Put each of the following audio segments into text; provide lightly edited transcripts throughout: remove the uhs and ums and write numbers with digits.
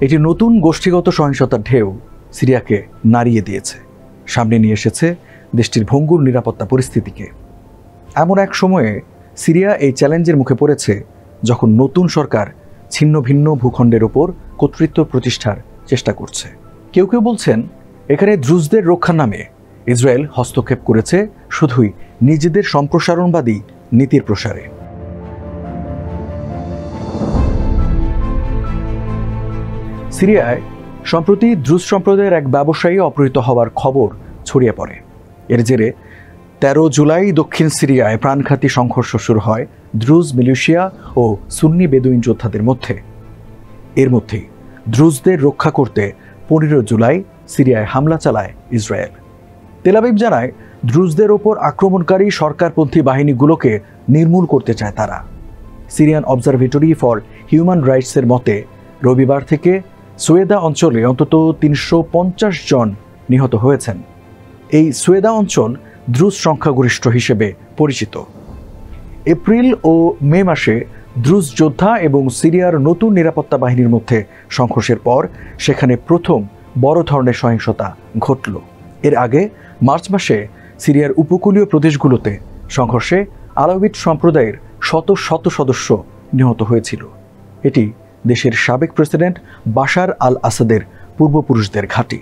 এটি নতুন গোষ্ঠীগত সহিংসতার ঢেউ সিরিয়াকে নাড়িয়ে দিয়েছে, সামনে নিয়ে এসেছে দেশটির ভঙ্গুর নিরাপত্তা পরিস্থিতিকে। এমন এক সময়ে সিরিয়া এই চ্যালেঞ্জের মুখে পড়েছে যখন নতুন সরকার ছিন্ন ভিন্ন ভূখণ্ডের ওপর কর্তৃত্ব প্রতিষ্ঠার চেষ্টা করছে। কেউ কেউ বলছেন এখানে দ্রুজদের রক্ষার নামে ইসরায়েল হস্তক্ষেপ করেছে শুধুই নিজেদের সম্প্রসারণবাদী নীতির প্রসারে। সিরিয়ায় সম্প্রতি দ্রুজ সম্প্রদায়ের এক ব্যবসায়ী অপহৃত হওয়ার খবর ছড়িয়ে পড়ে। এর জেরে 13 জুলাই দক্ষিণ সিরিয়ায় প্রাণঘাতী সংঘর্ষ শুরু হয় দ্রুজ মিলিশিয়া ও সুন্নি বেদুইন যোদ্ধাদের মধ্যে। এর মধ্যেই দ্রুজদের রক্ষা করতে 15 জুলাই সিরিয়ায় হামলা চালায় ইসরায়েল। তেল আবিব জানায় দ্রুজদের ওপর আক্রমণকারী সরকারপন্থী বাহিনীগুলোকে নির্মূল করতে চায় তারা। সিরিয়ান অবজারভেটরি ফর হিউম্যান রাইটসের মতে রবিবার থেকে সোয়েদা অঞ্চলে অন্তত 350 জন নিহত হয়েছেন। এই সোয়েদা অঞ্চল দ্রুজ সংখ্যাগরিষ্ঠ হিসেবে পরিচিত। এপ্রিল ও মে মাসে দ্রুজ যোদ্ধা এবং সিরিয়ার নতুন নিরাপত্তা বাহিনীর মধ্যে সংঘর্ষের পর সেখানে প্রথম বড় ধরনের সহিংসতা ঘটল। এর আগে মার্চ মাসে সিরিয়ার উপকূলীয় প্রদেশগুলোতে সংঘর্ষে আলাউইট সম্প্রদায়ের শত শত সদস্য নিহত হয়েছিল। এটি দেশের সাবেক প্রেসিডেন্ট বাশার আল আসাদের পূর্বপুরুষদের ঘাঁটি।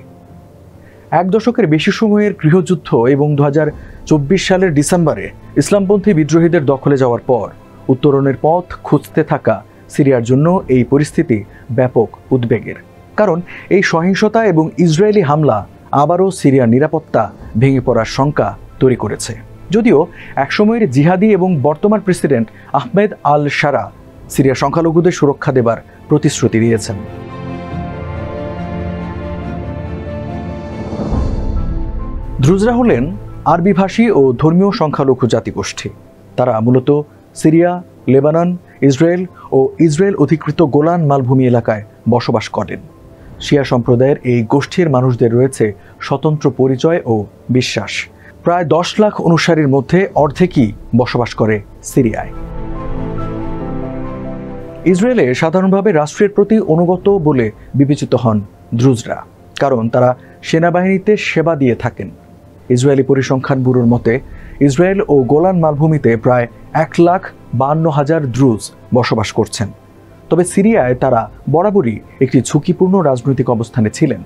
এক দশকের বেশি সময়ের গৃহযুদ্ধ এবং 2024 সালের ডিসেম্বরে ইসলামপন্থী বিদ্রোহীদের দখলে যাওয়ার পর উত্তরণের পথ খুঁজতে থাকা সিরিয়ার জন্য এই পরিস্থিতি ব্যাপক উদ্বেগের। কারণ এই সহিংসতা এবং ইসরায়েলি হামলা আবারও সিরিয়ার নিরাপত্তা ভেঙে পড়ার শঙ্কা তৈরি করেছে। যদিও একসময়ের জিহাদি এবং বর্তমান প্রেসিডেন্ট আহমেদ আল শারা সিরিয়া সংখ্যালঘুদের সুরক্ষা দেবার প্রতিশ্রুতি দিয়েছেন। দ্রুজরা হলেন আরবিভাষী ও ধর্মীয় সংখ্যালঘু জাতিগোষ্ঠী। তারা মূলত সিরিয়া, লেবানন, ইসরায়েল ও ইসরায়েল অধিকৃত গোলান মালভূমি এলাকায় বসবাস করেন। শিয়া সম্প্রদায়ের এই গোষ্ঠীর মানুষদের রয়েছে স্বতন্ত্র পরিচয় ও বিশ্বাস। প্রায় 10 লাখ অনুসারীর মধ্যে অর্ধেকই বসবাস করে সিরিয়ায়। ইসরায়েলে সাধারণভাবে রাষ্ট্রের প্রতি অনুগত বলে বিবেচিত হন দ্রুজরা, কারণ তারা সেনাবাহিনীতে সেবা দিয়ে থাকেন। ইসরায়েলি পরিসংখ্যান ব্যুরোর মতে ইসরায়েল ও গোলান মালভূমিতে প্রায় 1,52,000 দ্রুজ বসবাস করছেন। তবে সিরিয়ায় তারা বরাবরই একটি ঝুঁকিপূর্ণ রাজনৈতিক অবস্থানে ছিলেন।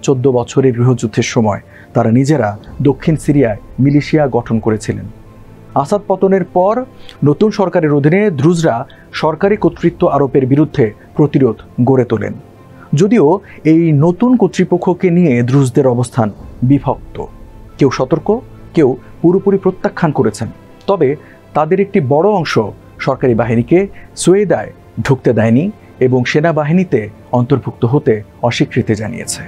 14 বছরের গৃহযুদ্ধের সময় তারা নিজেরা দক্ষিণ সিরিয়ায় মিলিশিয়া গঠন করেছিলেন। আসাদ পতনের পর নতুন সরকারের অধীনে দ্রুজরা সরকারি কর্তৃত্ব আরোপের বিরুদ্ধে প্রতিরোধ গড়ে তোলেন। যদিও এই নতুন কর্তৃপক্ষকে নিয়ে দ্রুজদের অবস্থান বিভক্ত। কেউ সতর্ক, কেউ পুরোপুরি প্রত্যাখ্যান করেছেন। তবে তাদের একটি বড় অংশ সরকারি বাহিনীকে সোয়েদায় ঢুকতে দেয়নি এবং সেনাবাহিনীতে অন্তর্ভুক্ত হতে অস্বীকৃতি জানিয়েছে।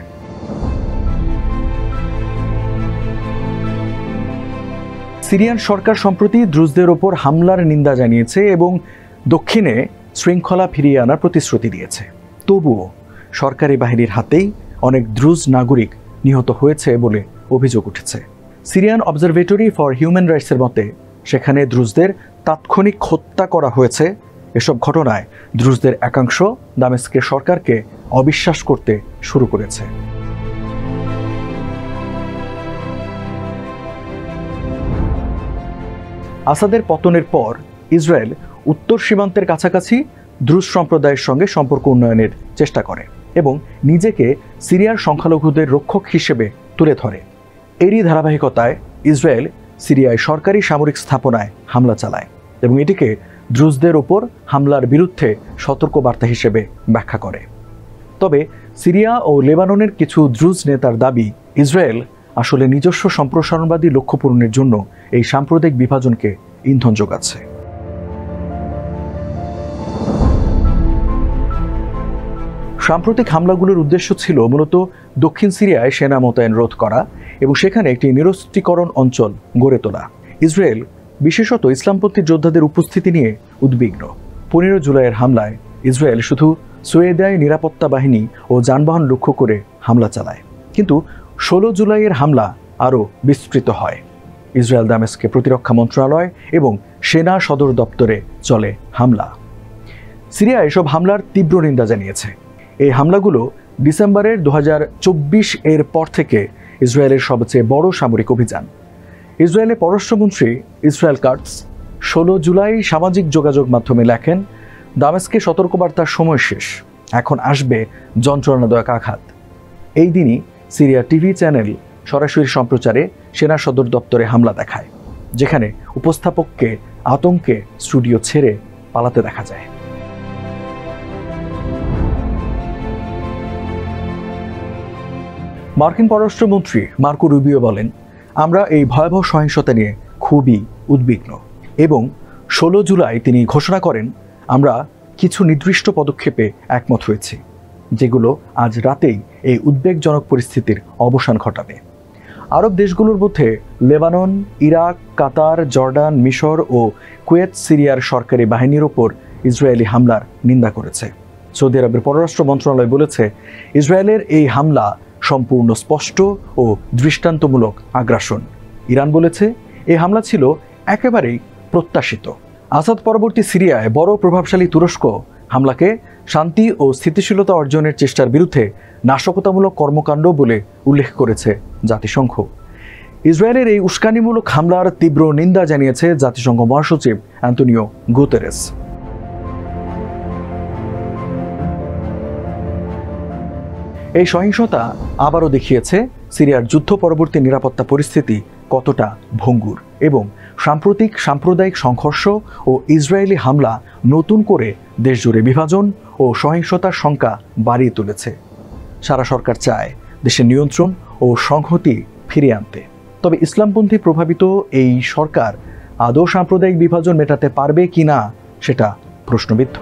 সিরিয়ান সরকার সম্প্রতি দ্রুজদের ওপর হামলার নিন্দা জানিয়েছে এবং দক্ষিণে শৃঙ্খলা ফিরিয়ে আনার প্রতিশ্রুতি দিয়েছে। তবুও সরকারি বাহিনীর হাতেই অনেক দ্রুজ নাগরিক নিহত হয়েছে বলে অভিযোগ উঠেছে। সিরিয়ান অবজারভেটরি ফর হিউম্যান রাইটসের মতে সেখানে দ্রুজদের তাৎক্ষণিক হত্যা করা হয়েছে। এসব ঘটনায় দ্রুজদের একাংশ দামেস্কের সরকারকে অবিশ্বাস করতে শুরু করেছে। আসাদের পতনের পর ইসরায়েল উত্তর সীমান্তের কাছাকাছি দ্রুজ সম্প্রদায়ের সঙ্গে সম্পর্ক উন্নয়নের চেষ্টা করে এবং নিজেকে সিরিয়ার সংখ্যালঘুদের রক্ষক হিসেবে তুলে ধরে। এরই ধারাবাহিকতায় ইসরায়েল সিরিয়ায় সরকারি সামরিক স্থাপনায় হামলা চালায় এবং এটিকে দ্রুজদের ওপর হামলার বিরুদ্ধে সতর্কবার্তা হিসেবে ব্যাখ্যা করে। তবে সিরিয়া ও লেবাননের কিছু দ্রুজ নেতার দাবি ইসরায়েল আসলে নিজস্ব সম্প্রসারণবাদী লক্ষ্য পূরণের জন্য এই সাম্প্রদায়িক বিভাজনকে ইন্ধন যোগাচ্ছে। সাম্প্রতিক হামলাগুলোর উদ্দেশ্য ছিল মূলত দক্ষিণ সিরিয়ায় সেনা মোতায়েন রোধ করা এবং সেখানে একটি নিরস্ত্রীকরণ অঞ্চল গড়ে তোলা। ইসরায়েল বিশেষত ইসলামপন্থী যোদ্ধাদের উপস্থিতি নিয়ে উদ্বিগ্ন। 15 জুলাইয়ের হামলায় ইসরায়েল শুধু সোয়েদায় নিরাপত্তা বাহিনী ও যানবাহন লক্ষ্য করে হামলা চালায়, কিন্তু 16 জুলাইয়ের হামলা আরও বিস্তৃত হয়। ইসরায়েল দামেস্কে প্রতিরক্ষা মন্ত্রণালয় এবং সেনা সদর দপ্তরে চলে হামলা। সিরিয়া এসব হামলার তীব্র নিন্দা জানিয়েছে। এই হামলাগুলো ডিসেম্বরের 2024 এর পর থেকে ইসরায়েলের সবচেয়ে বড় সামরিক অভিযান। ইসরায়েলের পররাষ্ট্রমন্ত্রী ইসরায়েল কাটস 16 জুলাই সামাজিক যোগাযোগ মাধ্যমে লেখেন, দামেস্কে সতর্কবার্তার সময় শেষ, এখন আসবে যন্ত্রণাদায়ক আঘাত। এই দিনই সিরিয়া টিভি চ্যানেল সরাসরি সম্প্রচারে সেনা সদর দপ্তরে হামলা দেখায়, যেখানে উপস্থাপককে আতঙ্কে স্টুডিও ছেড়ে পালাতে দেখা যায়। মার্কিন পররাষ্ট্রমন্ত্রী মার্কো রুবিও বলেন, আমরা এই ভয়াবহ সহিংসতা নিয়ে খুবই উদ্বিগ্ন এবং 16 জুলাই তিনি ঘোষণা করেন, আমরা কিছু নির্দিষ্ট পদক্ষেপে একমত হয়েছি, যেগুলো আজ রাতেই এই উদ্বেগজনক পরিস্থিতির অবসান ঘটাবে। আরব দেশগুলোর মধ্যে লেবানন, ইরাক, কাতার, জর্ডান, মিশর ও কুয়েত সিরিয়ার সরকারি বাহিনীর ওপর ইসরায়েলি হামলার নিন্দা করেছে। সৌদি আরবের পররাষ্ট্র মন্ত্রণালয় বলেছে, ইসরায়েলের এই হামলা সম্পূর্ণ স্পষ্ট ও দৃষ্টান্তমূলক আগ্রাসন। ইরান বলেছে, এই হামলা ছিল একেবারেই প্রত্যাশিত। আসাদ পরবর্তী সিরিয়ায় বড় প্রভাবশালী তুরস্ক হামলাকে শান্তি ও স্থিতিশীলতা অর্জনের চেষ্টার বিরুদ্ধে নাশকতামূলক কর্মকাণ্ড বলে উল্লেখ করেছে জাতিসংঘ। ইসরায়েলের এই উস্কানিমূলক হামলার তীব্র নিন্দা জানিয়েছে জাতিসংঘ মহাসচিব অ্যান্তোনিও গুতেরেস। এই সহিংসতা আবারও দেখিয়েছে সিরিয়ার যুদ্ধ পরবর্তী নিরাপত্তা পরিস্থিতি কতটা ভঙ্গুর এবং সাম্প্রতিক সাম্প্রদায়িক সংঘর্ষ ও ইসরায়েলি হামলা নতুন করে দেশজুড়ে বিভাজন ও সহিংসতার সংখ্যা বাড়িয়ে তুলেছে। সারা সরকার চায় দেশের নিয়ন্ত্রণ ও সংহতি ফিরিয়ে আনতে, তবে ইসলামপন্থী প্রভাবিত এই সরকার আদৌ সাম্প্রদায়িক বিভাজন মেটাতে পারবে কিনা সেটা প্রশ্নবিদ্ধ।